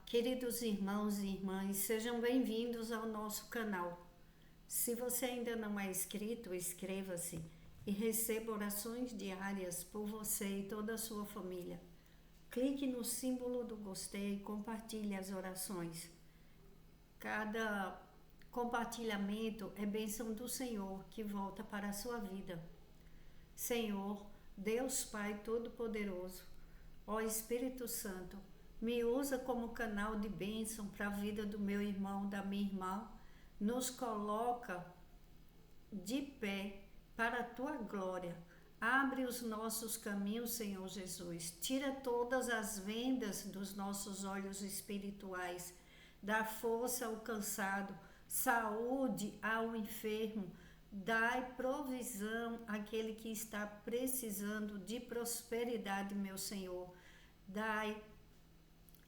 Queridos irmãos e irmãs, sejam bem-vindos ao nosso canal. Se você ainda não é inscrito, inscreva-se e receba orações diárias por você e toda a sua família. Clique no símbolo do gostei e compartilhe as orações. Cada compartilhamento é bênção do Senhor que volta para a sua vida. Senhor, Deus Pai Todo-Poderoso, ó Espírito Santo, me usa como canal de bênção para a vida do meu irmão, da minha irmã. Nos coloca de pé para a tua glória. Abre os nossos caminhos, Senhor Jesus. Tira todas as vendas dos nossos olhos espirituais. Dá força ao cansado, saúde ao enfermo. Dai provisão àquele que está precisando de prosperidade, meu Senhor. Dai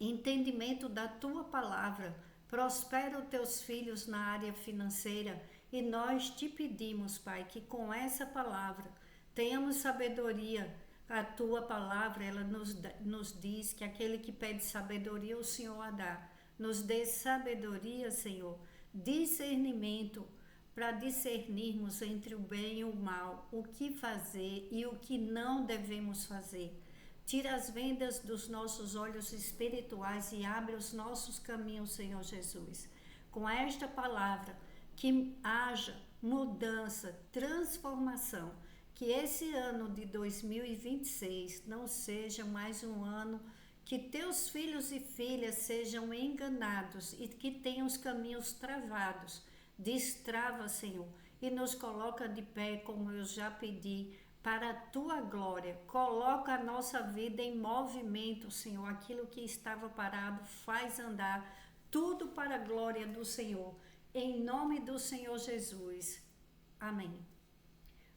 entendimento da tua palavra, prospera os teus filhos na área financeira e nós te pedimos, Pai, que com essa palavra tenhamos sabedoria. A tua palavra, ela nos diz que aquele que pede sabedoria, o Senhor a dá. Nos dê sabedoria, Senhor, discernimento, para discernirmos entre o bem e o mal, o que fazer e o que não devemos fazer. Tira as vendas dos nossos olhos espirituais e abre os nossos caminhos, Senhor Jesus. Com esta palavra, que haja mudança, transformação. Que esse ano de 2026 não seja mais um ano que teus filhos e filhas sejam enganados e que tenham os caminhos travados. Destrava, Senhor, e nos coloca de pé, como eu já pedi, para a tua glória. Coloca a nossa vida em movimento, Senhor. Aquilo que estava parado, faz andar. Tudo para a glória do Senhor. Em nome do Senhor Jesus. Amém.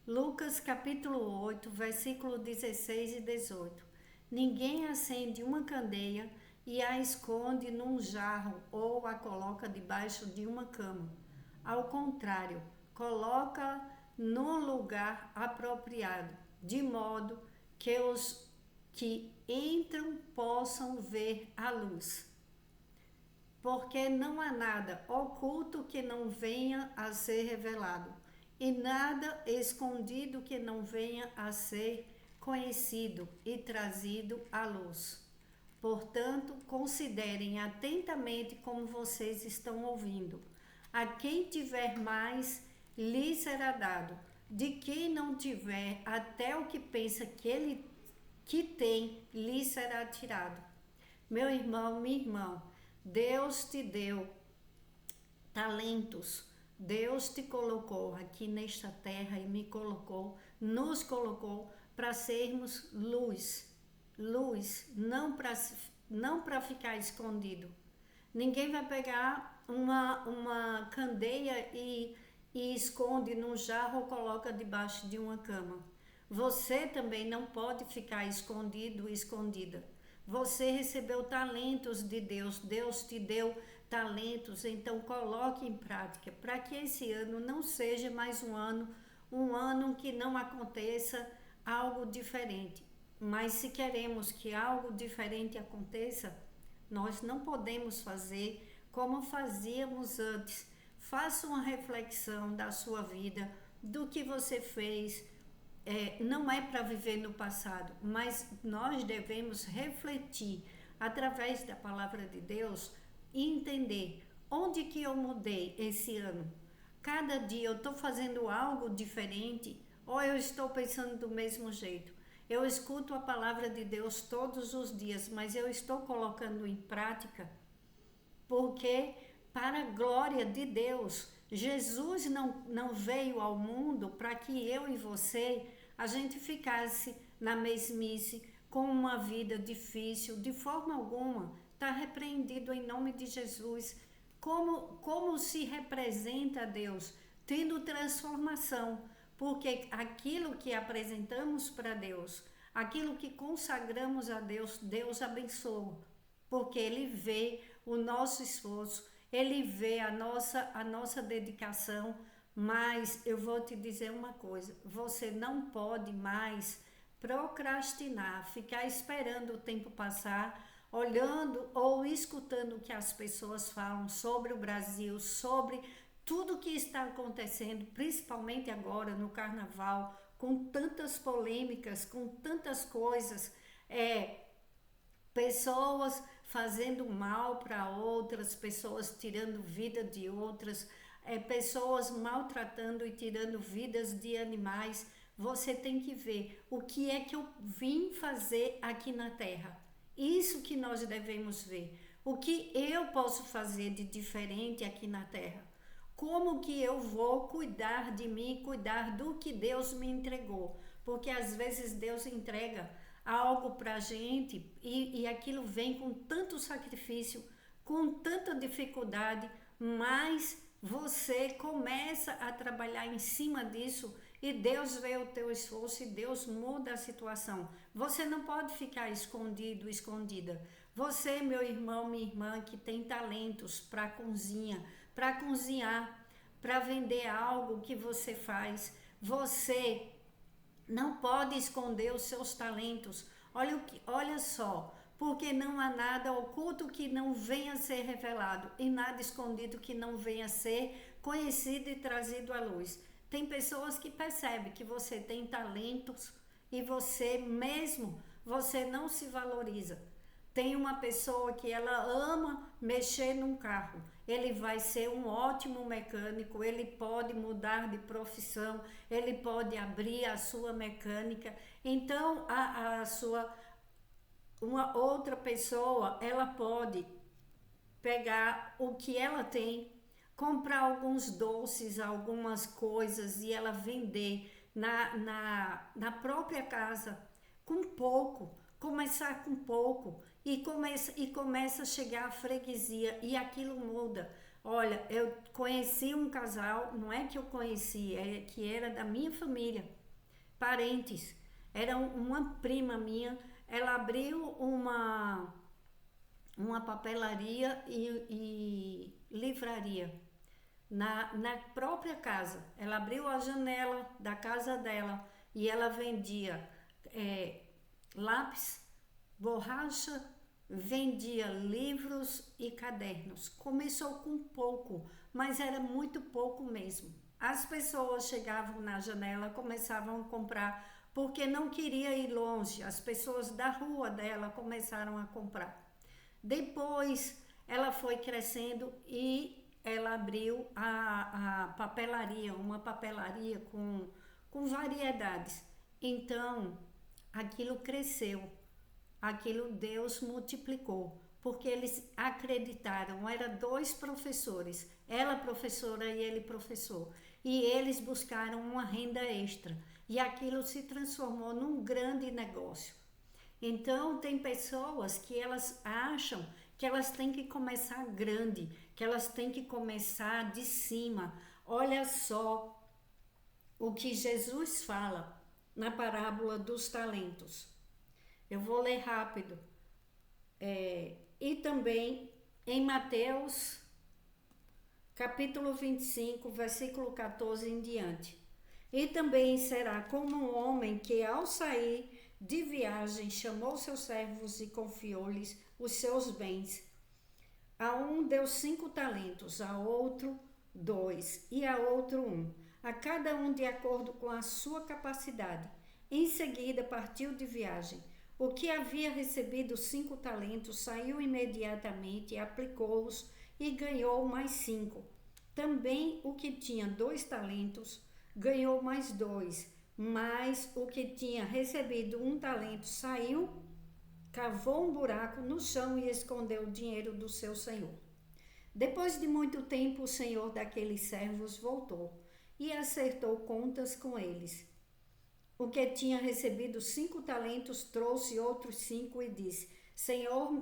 Lucas capítulo 8, versículo 16 e 18. Ninguém acende uma candeia e a esconde num jarro ou a coloca debaixo de uma cama. Ao contrário, coloca no lugar apropriado, de modo que os que entram possam ver a luz. Porque não há nada oculto que não venha a ser revelado, e nada escondido que não venha a ser conhecido e trazido à luz. Portanto, considerem atentamente como vocês estão ouvindo. A quem tiver mais, lhe será dado. De quem não tiver, até o que pensa que tem, lhe será tirado. Meu irmão, minha irmã, Deus te deu talentos. Deus te colocou aqui nesta terra e nos colocou para sermos luz. Luz, não para ficar escondido. Ninguém vai pegar uma candeia e esconde num jarro ou coloca debaixo de uma cama. Você também não pode ficar escondido, escondida. Você recebeu talentos de Deus, Deus te deu talentos, então coloque em prática, para que esse ano não seja mais um ano que não aconteça algo diferente. Mas se queremos que algo diferente aconteça, nós não podemos fazer como fazíamos antes. Faça uma reflexão da sua vida, do que você fez. Não é para viver no passado, mas nós devemos refletir através da palavra de Deus e entender onde que eu mudei esse ano. Cada dia eu estou fazendo algo diferente ou eu estou pensando do mesmo jeito. Eu escuto a palavra de Deus todos os dias, mas eu estou colocando em prática, porque para a glória de Deus, Jesus não veio ao mundo para que eu e você, a gente ficasse na mesmice, com uma vida difícil, de forma alguma. Está repreendido em nome de Jesus. Como se representa Deus? Tendo transformação, porque aquilo que apresentamos para Deus, aquilo que consagramos a Deus, Deus abençoa, porque Ele vê o nosso esforço, Ele vê a nossa dedicação. Mas eu vou te dizer uma coisa, você não pode mais procrastinar, ficar esperando o tempo passar olhando ou escutando o que as pessoas falam sobre o Brasil, sobre tudo que está acontecendo, principalmente agora no carnaval, com tantas polêmicas, com tantas coisas, pessoas fazendo mal para outras, pessoas tirando vida de outras, pessoas maltratando e tirando vidas de animais. Você tem que ver o que é que eu vim fazer aqui na Terra. Isso que nós devemos ver. O que eu posso fazer de diferente aqui na Terra? Como que eu vou cuidar de mim, cuidar do que Deus me entregou? Porque às vezes Deus entrega algo para a gente e aquilo vem com tanto sacrifício, com tanta dificuldade, mas você começa a trabalhar em cima disso e Deus vê o teu esforço e Deus muda a situação. Você não pode ficar escondido, escondida. Você, meu irmão, minha irmã, que tem talentos para cozinha, para cozinhar, para vender algo que você faz, você não pode esconder os seus talentos. Olha só, porque não há nada oculto que não venha a ser revelado e nada escondido que não venha a ser conhecido e trazido à luz. Tem pessoas que percebem que você tem talentos e você não se valoriza. Tem uma pessoa que ela ama mexer num carro. Ele vai ser um ótimo mecânico, ele pode mudar de profissão, ele pode abrir a sua mecânica. Então, uma outra pessoa, ela pode pegar o que ela tem, comprar alguns doces, algumas coisas e ela vender na própria casa, com pouco, começar com pouco. E começa a chegar a freguesia e aquilo muda. Olha, eu conheci um casal, não é que eu conheci, é que era da minha família, parentes. Era uma prima minha, ela abriu uma papelaria e livraria na própria casa. Ela abriu a janela da casa dela e ela vendia lápis, borracha, vendia livros e cadernos. Começou com pouco, mas era muito pouco mesmo. As pessoas chegavam na janela, começavam a comprar, porque não queria ir longe. As pessoas da rua dela começaram a comprar. Depois ela foi crescendo e ela abriu a papelaria, uma papelaria com variedades. Então, aquilo cresceu. Aquilo Deus multiplicou, porque eles acreditaram. Eram 2 professores, ela professora e ele professor, e eles buscaram uma renda extra, e aquilo se transformou num grande negócio. Então, tem pessoas que elas acham que elas têm que começar grande, que elas têm que começar de cima. Olha só o que Jesus fala na parábola dos talentos. Eu vou ler rápido. E também em Mateus, capítulo 25, versículo 14 em diante. E também será como um homem que, ao sair de viagem, chamou seus servos e confiou-lhes os seus bens. A um deu 5 talentos, a outro 2 e a outro 1, a cada um de acordo com a sua capacidade. Em seguida partiu de viagem. O que havia recebido 5 talentos saiu imediatamente, aplicou-os e ganhou mais 5. Também o que tinha 2 talentos ganhou mais 2. Mas o que tinha recebido 1 talento saiu, cavou um buraco no chão e escondeu o dinheiro do seu senhor. Depois de muito tempo, o senhor daqueles servos voltou e acertou contas com eles. O que tinha recebido 5 talentos trouxe outros 5 e disse: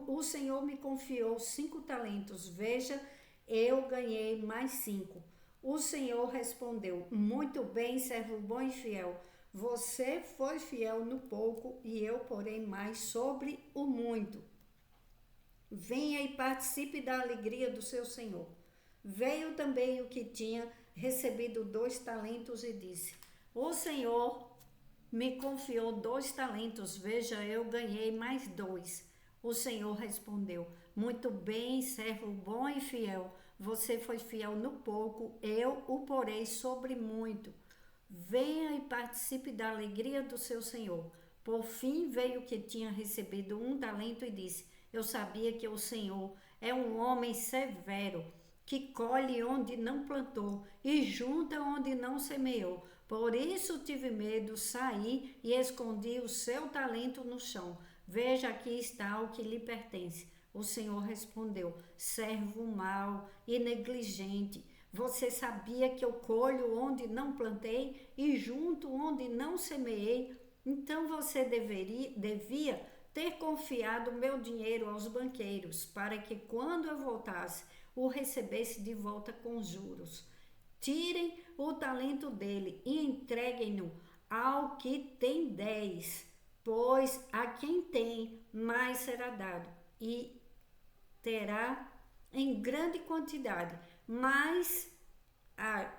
o Senhor me confiou 5 talentos, veja, eu ganhei mais 5. O Senhor respondeu: muito bem, servo bom e fiel. Você foi fiel no pouco e eu porei mais sobre o muito. Venha e participe da alegria do seu Senhor. Veio também o que tinha recebido 2 talentos e disse: o Senhor me confiou 2 talentos, veja, eu ganhei mais 2. O Senhor respondeu: muito bem, servo bom e fiel. Você foi fiel no pouco, eu o porei sobre muito. Venha e participe da alegria do seu Senhor. Por fim veio o que tinha recebido 1 talento e disse: eu sabia que o Senhor é um homem severo, que colhe onde não plantou e junta onde não semeou. Por isso tive medo, saí e escondi o seu talento no chão. Veja, aqui está o que lhe pertence. O Senhor respondeu: servo mau e negligente. Você sabia que eu colho onde não plantei e junto onde não semeei? Então você devia ter confiado o meu dinheiro aos banqueiros, para que quando eu voltasse, o recebesse de volta com juros. Tirem o talento dele e entreguem-no ao que tem 10, pois a quem tem, mais será dado, e terá em grande quantidade, mas a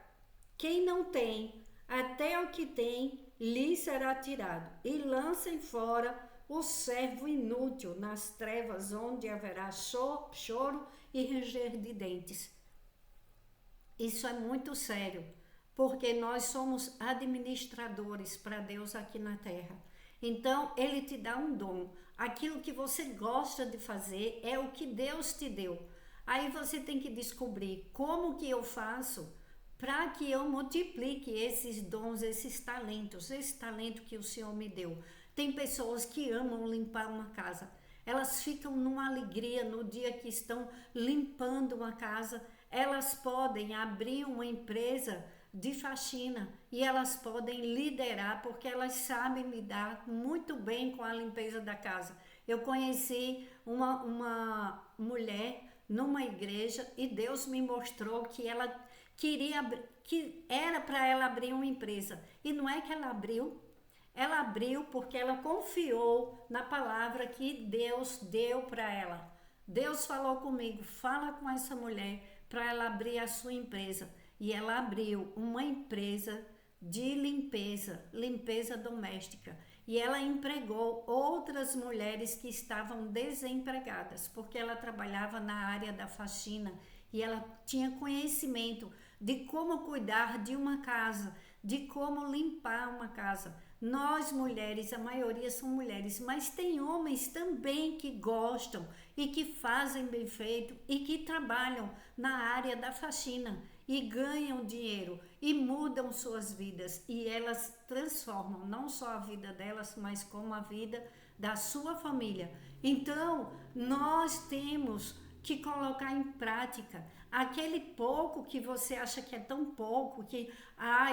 quem não tem, até o que tem, lhe será tirado. E lancem fora o servo inútil nas trevas, onde haverá choro e ranger de dentes. Isso é muito sério, porque nós somos administradores para Deus aqui na terra. Então, Ele te dá um dom. Aquilo que você gosta de fazer é o que Deus te deu. Aí você tem que descobrir como que eu faço para que eu multiplique esses dons, esses talentos, esse talento que o Senhor me deu. Tem pessoas que amam limpar uma casa. Elas ficam numa alegria no dia que estão limpando uma casa. Elas podem abrir uma empresa de faxina e elas podem liderar porque elas sabem lidar muito bem com a limpeza da casa. Eu conheci uma mulher numa igreja e Deus me mostrou que ela queria, que era para ela abrir uma empresa. E não é que ela abriu porque ela confiou na palavra que Deus deu para ela. Deus falou comigo: fala com essa mulher para ela abrir a sua empresa. E ela abriu uma empresa de limpeza doméstica. E ela empregou outras mulheres que estavam desempregadas, porque ela trabalhava na área da faxina e ela tinha conhecimento de como cuidar de uma casa, de como limpar uma casa. Nós mulheres, a maioria são mulheres, mas tem homens também que gostam e que fazem bem feito e que trabalham na área da faxina e ganham dinheiro e mudam suas vidas, e elas transformam não só a vida delas, mas como a vida da sua família. Então, nós temos que colocar em prática aquele pouco que você acha que é tão pouco, que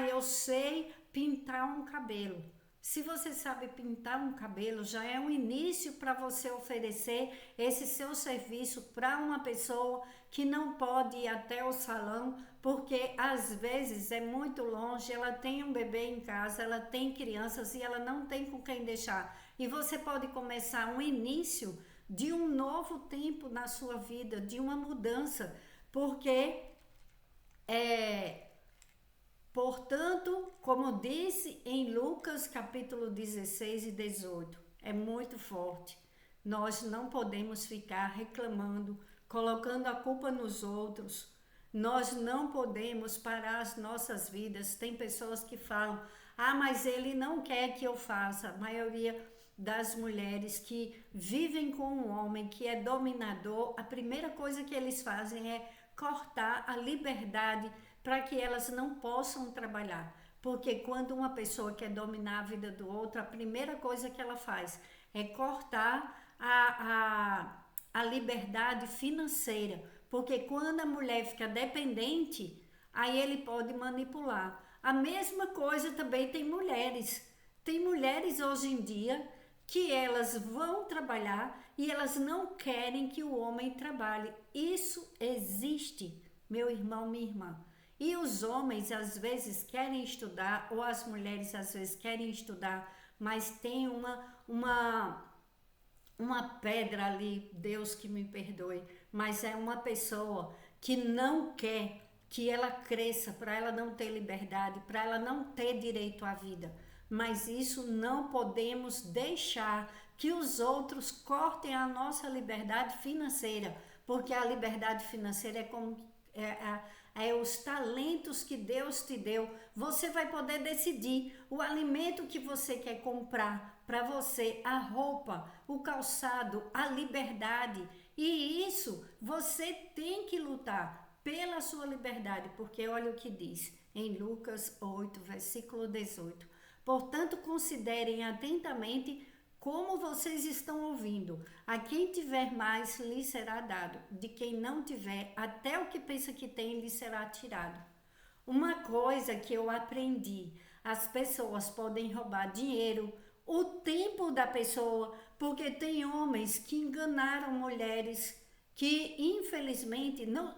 eu sei pintar um cabelo. Se você sabe pintar um cabelo, já é um início para você oferecer esse seu serviço para uma pessoa que não pode ir até o salão, porque às vezes é muito longe, ela tem um bebê em casa, ela tem crianças e ela não tem com quem deixar. E você pode começar um início de um novo tempo na sua vida, de uma mudança, porque portanto, como disse em Lucas capítulo 16 e 18, é muito forte. Nós não podemos ficar reclamando, colocando a culpa nos outros. Nós não podemos parar as nossas vidas. Tem pessoas que falam: mas ele não quer que eu faça. A maioria das mulheres que vivem com um homem que é dominador, a primeira coisa que eles fazem é cortar a liberdade para que elas não possam trabalhar. Porque quando uma pessoa quer dominar a vida do outro, a primeira coisa que ela faz é cortar a liberdade financeira. Porque quando a mulher fica dependente, aí ele pode manipular. A mesma coisa também tem mulheres. Tem mulheres hoje em dia que elas vão trabalhar e elas não querem que o homem trabalhe. Isso existe, meu irmão, minha irmã. E os homens às vezes querem estudar, ou as mulheres às vezes querem estudar, mas tem uma pedra ali, Deus que me perdoe, mas é uma pessoa que não quer que ela cresça, para ela não ter liberdade, para ela não ter direito à vida. Mas isso não podemos deixar que os outros cortem a nossa liberdade financeira, porque a liberdade financeira é como os talentos que Deus te deu. Você vai poder decidir o alimento que você quer comprar para você, a roupa, o calçado, a liberdade. E isso você tem que lutar pela sua liberdade, porque olha o que diz em Lucas 8, versículo 18. Portanto, considerem atentamente como vocês estão ouvindo. A quem tiver mais, lhe será dado. De quem não tiver, até o que pensa que tem, lhe será tirado. Uma coisa que eu aprendi: as pessoas podem roubar dinheiro, o tempo da pessoa, porque tem homens que enganaram mulheres, que infelizmente não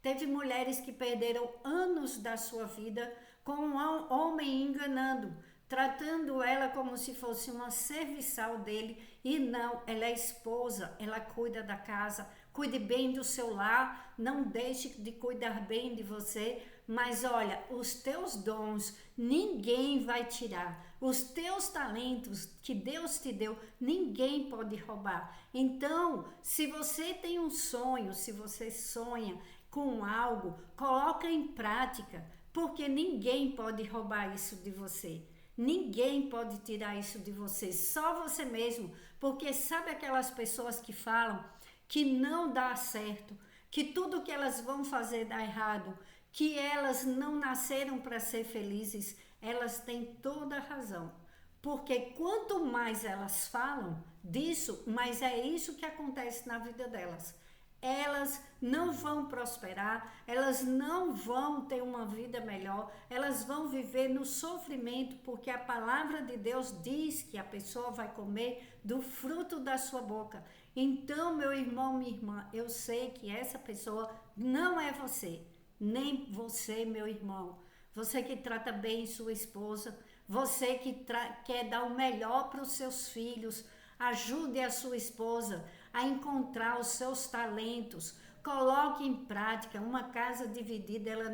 teve mulheres que perderam anos da sua vida com um homem enganando, tratando ela como se fosse uma serviçal dele, e não, ela é esposa, ela cuida da casa, cuide bem do seu lar, não deixe de cuidar bem de você, mas olha, os teus dons ninguém vai tirar, os teus talentos que Deus te deu, ninguém pode roubar. Então, se você tem um sonho, se você sonha com algo, coloca em prática, porque ninguém pode roubar isso de você. Ninguém pode tirar isso de você, só você mesmo, porque sabe aquelas pessoas que falam que não dá certo, que tudo que elas vão fazer dá errado, que elas não nasceram para ser felizes? Elas têm toda a razão, porque quanto mais elas falam disso, mais é isso que acontece na vida delas. Elas não vão prosperar, elas não vão ter uma vida melhor, elas vão viver no sofrimento, porque a palavra de Deus diz que a pessoa vai comer do fruto da sua boca. Então, meu irmão, minha irmã, eu sei que essa pessoa não é você, nem você, meu irmão. Você que trata bem sua esposa, você que quer dar o melhor para os seus filhos, ajude a sua esposa a encontrar os seus talentos, coloque em prática. Uma casa dividida, ela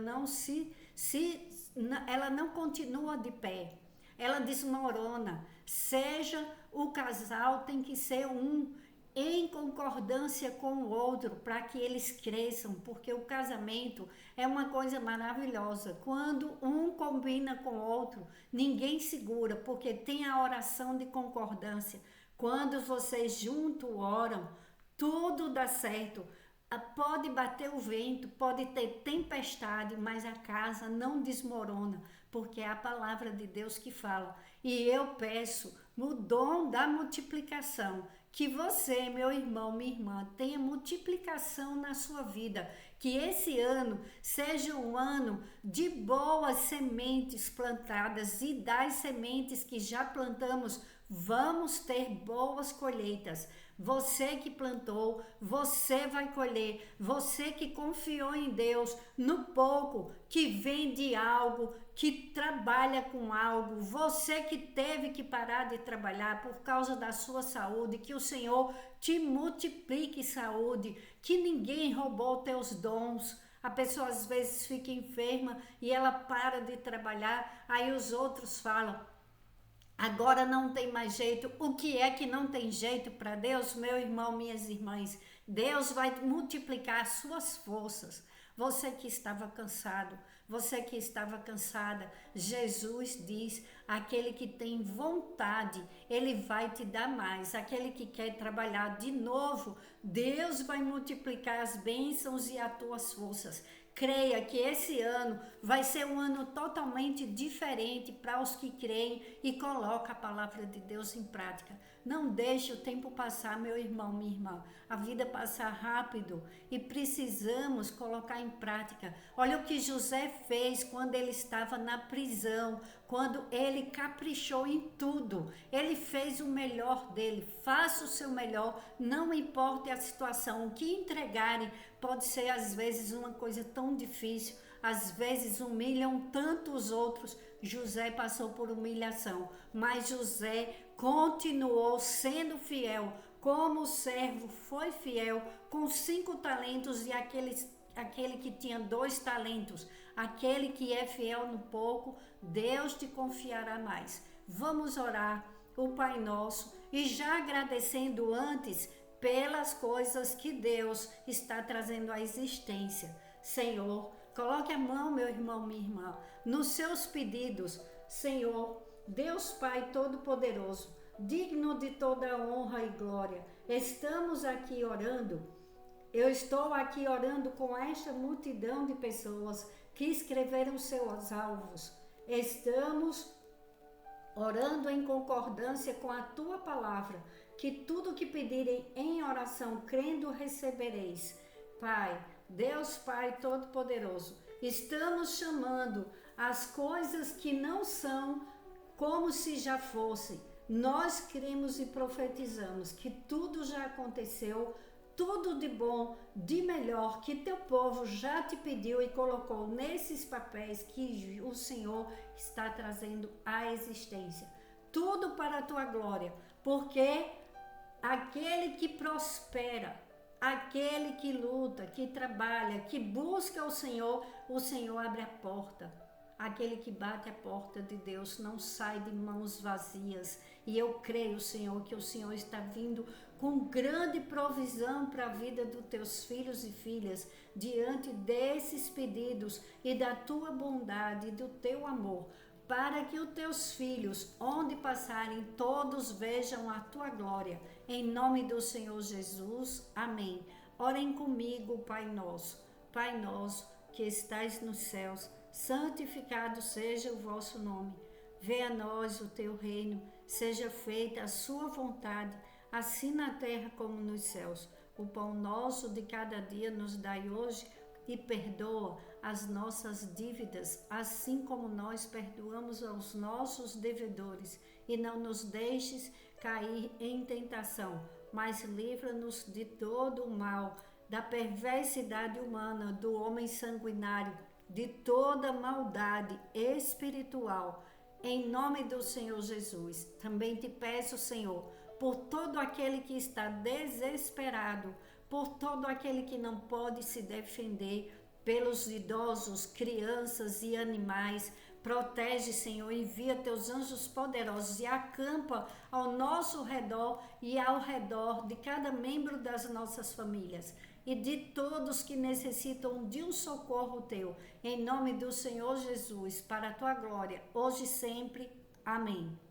não continua de pé, ela desmorona. Seja o casal, tem que ser um em concordância com o outro, para que eles cresçam, porque o casamento é uma coisa maravilhosa. Quando um combina com o outro, ninguém segura, porque tem a oração de concordância. Quando vocês juntos oram, tudo dá certo. Pode bater o vento, pode ter tempestade, mas a casa não desmorona, porque é a palavra de Deus que fala. E eu peço no dom da multiplicação, que você, meu irmão, minha irmã, tenha multiplicação na sua vida, que esse ano seja um ano de boas sementes plantadas, e das sementes que já plantamos, vamos ter boas colheitas. Você que plantou, você vai colher. Você que confiou em Deus no pouco, que vende algo, que trabalha com algo, você que teve que parar de trabalhar por causa da sua saúde, que o Senhor te multiplique saúde, que ninguém roubou teus dons. A pessoa às vezes fica enferma e ela para de trabalhar, aí os outros falam: agora não tem mais jeito. O que é que não tem jeito para Deus, meu irmão, minhas irmãs? Deus vai multiplicar as suas forças. Você que estava cansado, você que estava cansada, Jesus diz: aquele que tem vontade, ele vai te dar mais. Aquele que quer trabalhar de novo, Deus vai multiplicar as bênçãos e as tuas forças. Creia que esse ano vai ser um ano totalmente diferente para os que creem e colocam a palavra de Deus em prática. Não deixe o tempo passar, meu irmão, minha irmã. A vida passa rápido e precisamos colocar em prática. Olha o que José fez quando ele estava na prisão, quando ele caprichou em tudo. Ele fez o melhor dele. Faça o seu melhor, não importa a situação. O que entregarem pode ser às vezes uma coisa tão difícil, às vezes humilham tantos outros. José passou por humilhação, mas José continuou sendo fiel, como o servo foi fiel com 5 talentos, e aquele que tinha 2 talentos, aquele que é fiel no pouco, Deus te confiará mais. Vamos orar. o Pai Nosso e já agradecendo antes pelas coisas que Deus está trazendo à existência. Senhor, coloque a mão, meu irmão, minha irmã, nos seus pedidos. Senhor, Deus Pai Todo-Poderoso, digno de toda honra e glória, estamos aqui orando. Eu estou aqui orando com esta multidão de pessoas que escreveram seus alvos. Estamos orando em concordância com a tua palavra, que tudo que pedirem em oração, crendo, recebereis. Pai, Deus Pai Todo-Poderoso, estamos chamando as coisas que não são como se já fossem. Nós cremos e profetizamos que tudo já aconteceu, tudo de bom, de melhor, que teu povo já te pediu e colocou nesses papéis que o Senhor está trazendo à existência. Tudo para a tua glória, porque aquele que prospera, aquele que luta, que trabalha, que busca o Senhor abre a porta. Aquele que bate a porta de Deus não sai de mãos vazias. E eu creio, Senhor, que o Senhor está vindo com grande provisão para a vida dos teus filhos e filhas, diante desses pedidos e da tua bondade e do teu amor, para que os teus filhos, onde passarem, todos vejam a tua glória. Em nome do Senhor Jesus, amém. Orem comigo, Pai Nosso. Pai Nosso, que estais nos céus, santificado seja o vosso nome. Venha a nós o teu reino, seja feita a sua vontade, assim na terra como nos céus. O pão nosso de cada dia nos dai hoje e perdoa as nossas dívidas, assim como nós perdoamos aos nossos devedores. E não nos deixes cair em tentação, mas livra-nos de todo o mal, da perversidade humana, do homem sanguinário, de toda maldade espiritual. Em nome do Senhor Jesus, também te peço, Senhor, por todo aquele que está desesperado, por todo aquele que não pode se defender, pelos idosos, crianças e animais. Protege, Senhor, envia teus anjos poderosos e acampa ao nosso redor e ao redor de cada membro das nossas famílias e de todos que necessitam de um socorro teu, em nome do Senhor Jesus, para a tua glória, hoje e sempre. Amém.